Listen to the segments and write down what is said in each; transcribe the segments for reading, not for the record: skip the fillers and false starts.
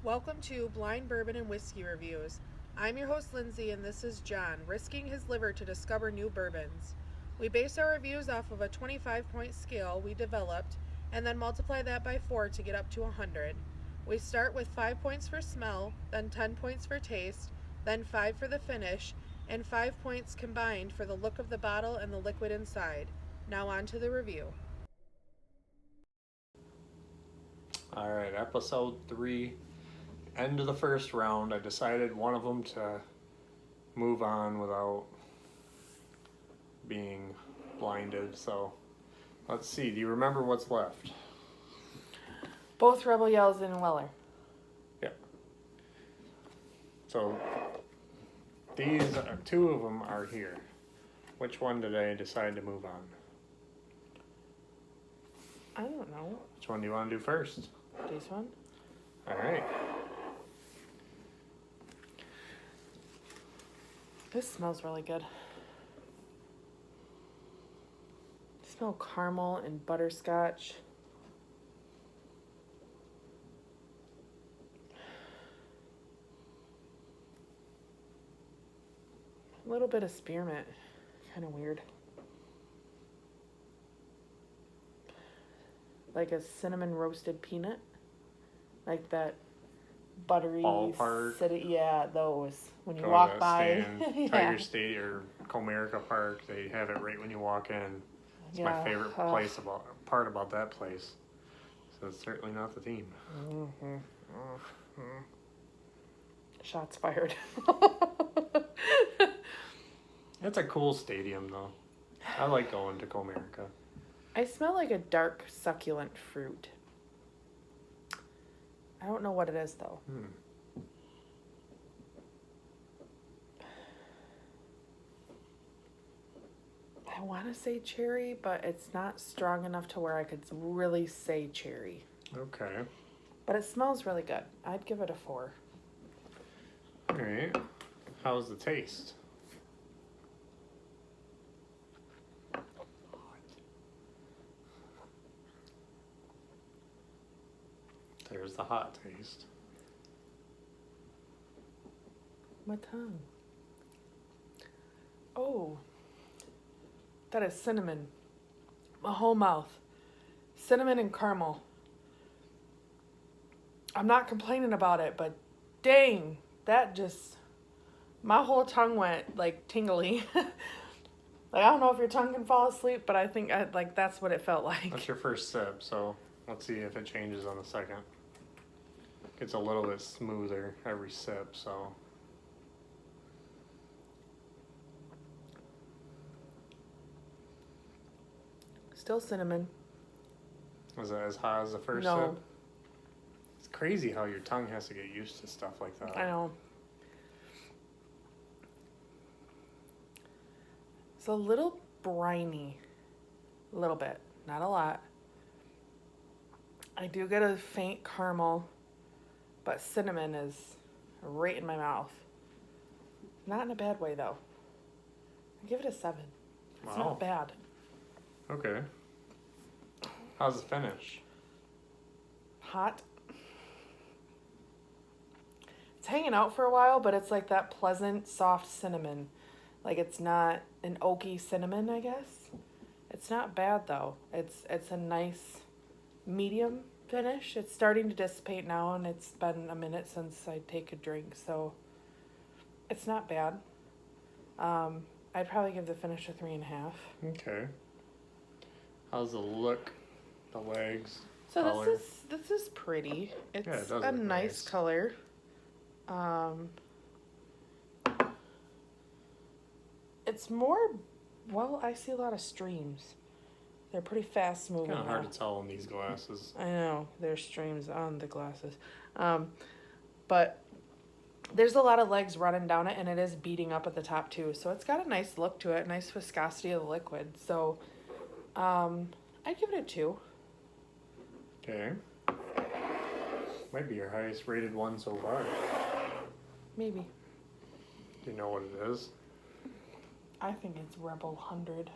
Welcome to Blind Bourbon and Whiskey Reviews. I'm your host Lindsay and this is John, risking his liver to discover new bourbons. We base our reviews off of a 25-point scale we developed and then multiply that by 4 to get up to 100. We start with 5 points for smell, then 10 points for taste, then 5 for the finish, and 5 points combined for the look of the bottle and the liquid inside. Now on to the review. All right, episode 3, end of the first round. I decided one of them to move on without being blinded. So let's see. Do you remember what's left? Both Rebel Yells and Weller. Yeah. So these two of them are here. Which one did I decide to move on? I don't know. Which one do you want to do first? This one? All right. This smells really good. I smell caramel and butterscotch. A little bit of spearmint. Kind of weird. Like a cinnamon roasted peanut. Like that buttery Ballpark. Yeah, those. When you Go walk to by. Stan, Tiger State or Comerica Park, they have it right when you walk in. It's my favorite part about that place. So it's certainly not the theme. Mm-hmm. Mm-hmm. Shots fired. It's a cool stadium, though. I like going to Comerica. I smell like a dark, succulent fruit. I don't know what it is, though. I want to say cherry, but it's not strong enough to where I could really say cherry. Okay. But it smells really good. I'd give it a 4. All right. How's the taste? There's the hot taste. My tongue. Oh. That is cinnamon. My whole mouth. Cinnamon and caramel. I'm not complaining about it, but dang, that just... My whole tongue went, like, tingly. Like, I don't know if your tongue can fall asleep, but I think, that's what it felt like. That's your first sip, so let's see if it changes on the second. Gets a little bit smoother every sip, so... Still cinnamon. Was it as hot as the first No. sip? It's crazy how your tongue has to get used to stuff like that. I know. It's a little briny. A little bit. Not a lot. I do get a faint caramel, but cinnamon is right in my mouth. Not in a bad way, though. I give it a 7. It's Wow. not bad. Okay. How's the finish? Hot. It's hanging out for a while, but it's like that pleasant, soft cinnamon. Like it's not an oaky cinnamon, I guess. It's not bad though. It's a nice medium finish. It's starting to dissipate now, and it's been a minute since I take a drink, so it's not bad. I'd probably give the finish a 3.5. Okay. How's the look? The legs? So color? this is pretty. It's Yeah, it does a look nice nice. color. It's more, well, I see a lot of streams. They're pretty fast moving. Kind of hard now. to tell in these glasses. I know, there's streams on the glasses. But there's a lot of legs running down it, and it is beating up at the top too. So it's got a nice look to it, nice viscosity of the liquid. So I'd give it a 2. Okay. Might be your highest rated one so far. Maybe. Do you know what it is? I think it's Rebel 100.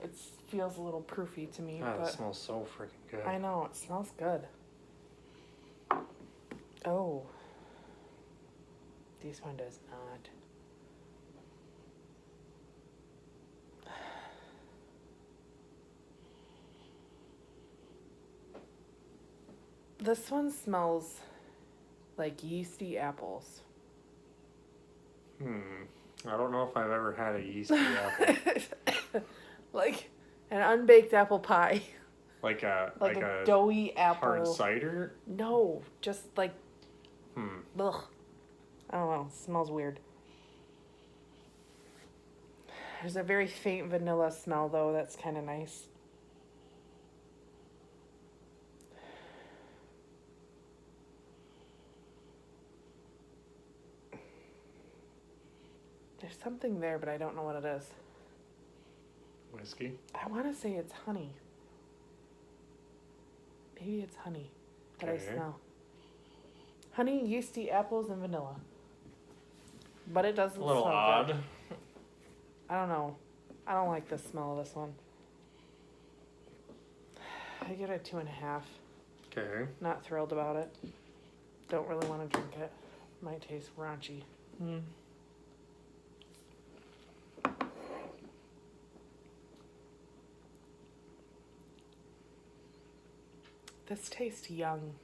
It feels a little proofy to me, God, it but smells so freaking good. I know, it smells good. Oh. This one does not. This one smells like yeasty apples. I don't know if I've ever had a yeasty apple. Like an unbaked apple pie. Like a doughy apple. Hard cider? No, just like. Ugh. I don't know. It smells weird. There's a very faint vanilla smell though. That's kind of nice. There's something there, but I don't know what it is. Whiskey? I want to say it's honey. Maybe it's honey that I smell. Honey, yeasty apples, and vanilla. But it doesn't smell a little odd. good. I don't know. I don't like the smell of this one. I give it 2.5. Okay. Not thrilled about it. Don't really want to drink it. Might taste raunchy. This tastes young.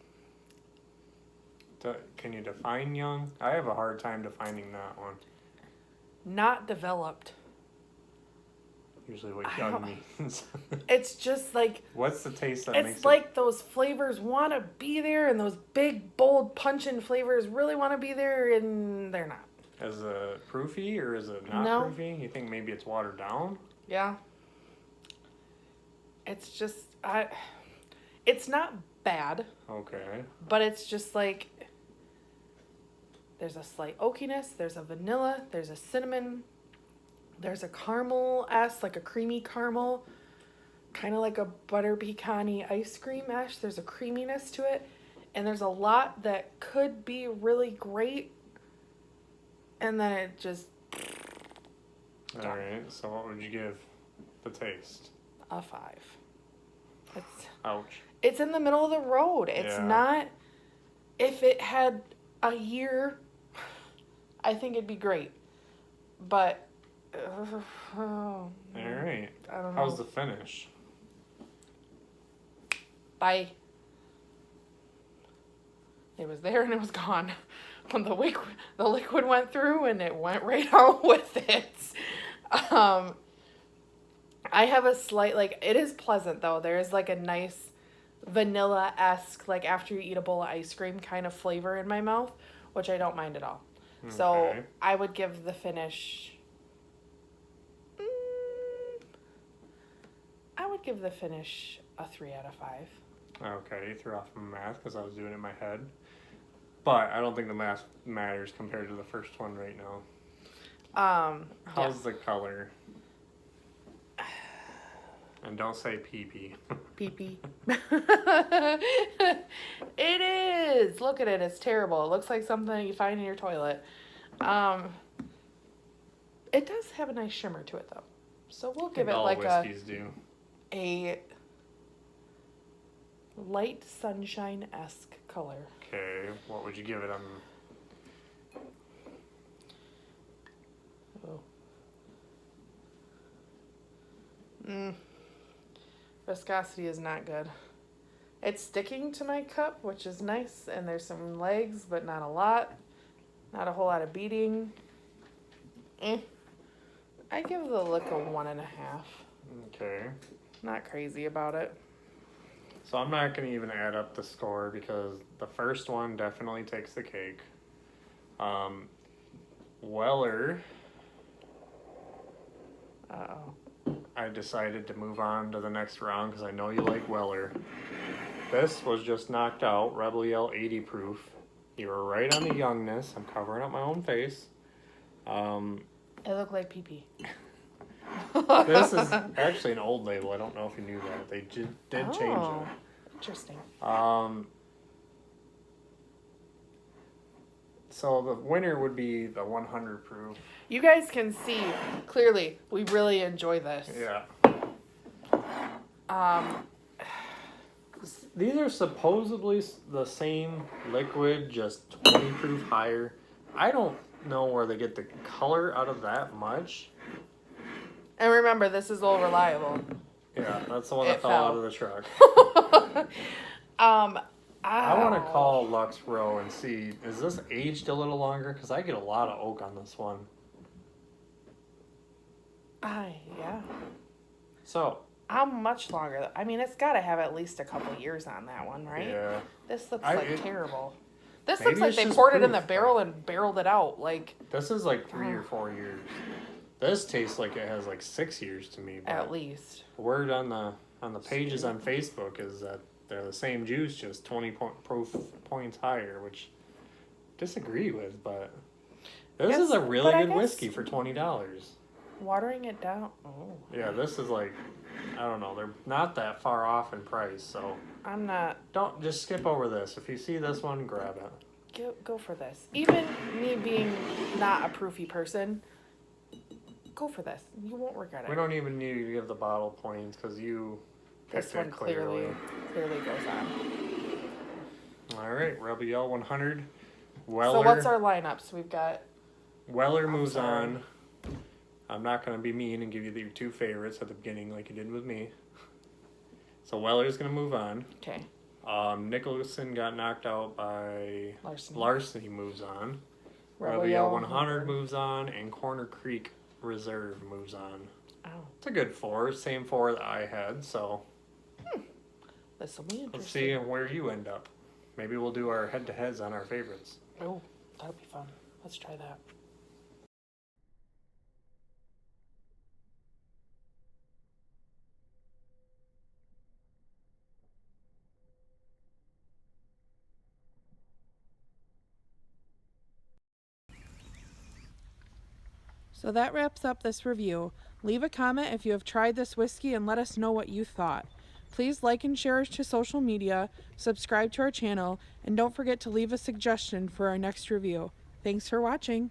Can you define young? I have a hard time defining that one. Not developed. Usually what young means. It's just like... What's the taste that makes it... It's like those flavors want to be there, and those big, bold, punching flavors really want to be there, and they're not. Is it proofy, or is it not proofy? You think maybe it's watered down? Yeah. It's just... It's not bad. Okay. But it's just like... There's a slight oakiness, there's a vanilla, there's a cinnamon, there's a caramel-esque, like a creamy caramel, kind of like a butter pecan-y ice cream-esque. There's a creaminess to it, and there's a lot that could be really great, and then it just... Alright, so what would you give the taste? A 5. It's... Ouch. It's in the middle of the road. It's not... If it had a year... I think it'd be great. But, Alright. I don't know. How's the finish? Bye. It was there and it was gone. When the liquid went through and it went right out with it. I have a slight, like, it is pleasant though. There is like a nice vanilla-esque, like after you eat a bowl of ice cream kind of flavor in my mouth, which I don't mind at all. Okay. So I would give the finish... I would give the finish a 3 out of 5. Okay, you threw off my math because I was doing it in my head. But I don't think the math matters compared to the first one right now. How's the color? And don't say pee-pee. Pee-pee. It is! Look at it. It's terrible. It looks like something you find in your toilet. It does have a nice shimmer to it, though. So we'll give it like whiskeys do. A light sunshine-esque color. Okay, what would you give it on... Viscosity is not good. It's sticking to my cup, which is nice, and there's some legs, but not a lot. Not a whole lot of beating. I give the lick a 1.5. Okay. Not crazy about it. So I'm not going to even add up the score because the first one definitely takes the cake. Weller. Uh-oh. I decided to move on to the next round because I know you like Weller. This was just knocked out. Rebel Yell 80 proof. You were right on the youngness. I'm covering up my own face. It looked like pee-pee. This is actually an old label. I don't know if you knew that. They did change it. Interesting. So the winner would be the 100 proof. You guys can see clearly we really enjoy this. Yeah. these are supposedly the same liquid, just 20 proof higher. I don't know where they get the color out of that much. And remember, this is all reliable. Yeah, that's the one that It fell fell. out of the truck. I want to call Lux Row and see, is this aged a little longer? Because I get a lot of oak on this one. Yeah. So, How much longer? I mean, it's got to have at least a couple years on that one, right? yeah. This looks It- terrible. This maybe looks like it's they just poured it in the proof, barrel and barreled it out. Like, This is like 3 or 4 years. This tastes like it has like 6 years to me. But at least. word on the pages on Facebook is that they're the same juice, just 20 proof points higher, which disagree with, but this Yes, is a really but I good guess- whiskey for $20. Watering it down. Oh. Yeah, this is like, I don't know, they're not that far off in price, so I'm not. don't just skip over this. If you see this one, grab it. Go for this. Even me being not a proofy person, go for this. You won't regret We it. don't even need to give the bottle points because you This picked one it clearly. clearly goes on. All right, Rebel Yell 100. Weller. So what's our lineups? We've got Weller I'm moves sorry. on. I'm not going to be mean and give you your 2 favorites at the beginning like you did with me. So Weller's going to move on. okay. Nicholson got knocked out by Larson. Larceny moves on. Rebel Rebel Yell Yell 100 moves on, and Corner Creek Reserve moves on. Oh, It's a good 4, same 4 that I had. So this will be interesting. let's see where you end up. Maybe we'll do our head-to-heads on our favorites. Oh, that'll be fun. Let's try that. So that wraps up this review. Leave a comment if you have tried this whiskey and let us know what you thought. Please like and share us to social media, subscribe to our channel, and don't forget to leave a suggestion for our next review. Thanks for watching.